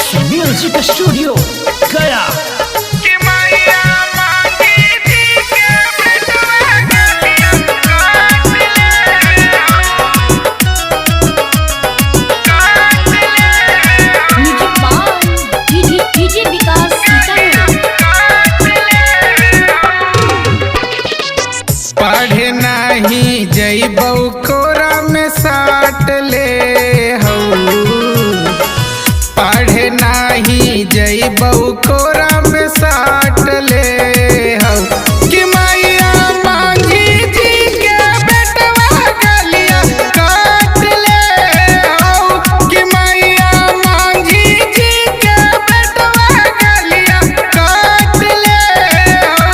Music studio गया। पढ़े नहीं जइबौ कोरा में साट ले हौ, पढ़े नहीं जइबौ कोरा में साट ले हौ कि मैया मांझी जी के बेटवा गलिया काट ले हौ कि मैया मांझी जी के बेटवा गलिया काट ले हौ।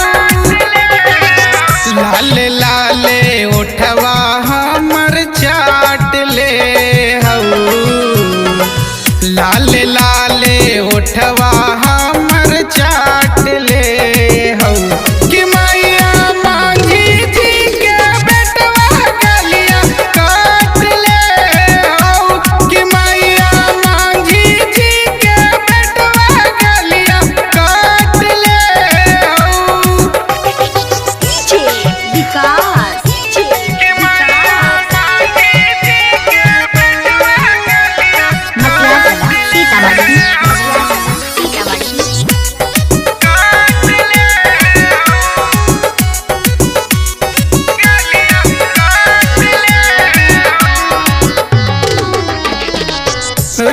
लाले लाले उठवा हमर चाट ले हौ, लाले लाले उठवा हमर चाट ले हौ कि मैया मांझी जी के बेटवा गलिया काट ले हौ कि मैया मांझी जी के बेटवा गलिया काट ले हौ।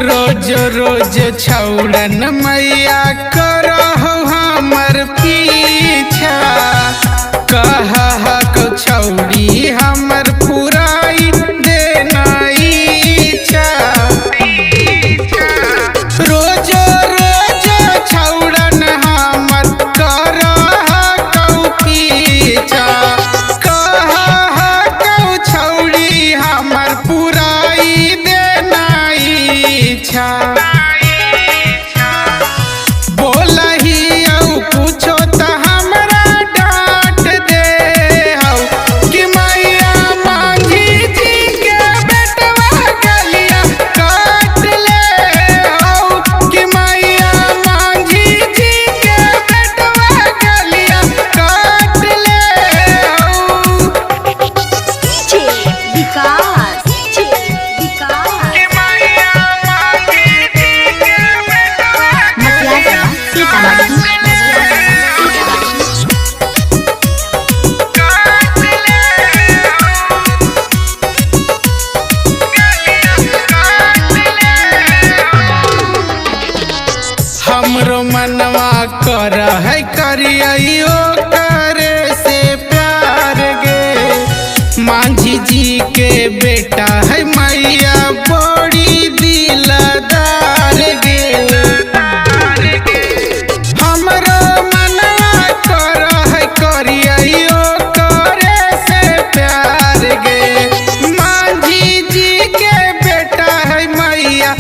रोज रोज छौड़न मैया करहु हमर पीछा, कह छौड़ी हमर पुराई देना इच्छा। रोज रोज छौड़न हमर करहु पीछा, कह छौड़ी हमर पुराई देना इच्छा। बोलही औ कुछो त हमरा डांट दे हौ कि मैया मांझी जी के बेटवा गलिया काट ले हौ कि मैया मांझी जी के बेटवा गलिया काट ले हौ। हमरो मनवा कर है करियो करे से प्यार गे, मांझी जी के बेटा है मैया बड़ी दिलदार गे। हमरो मनवा कर है करियो करे से प्यार गे, मांझी जी के बेटा है मैया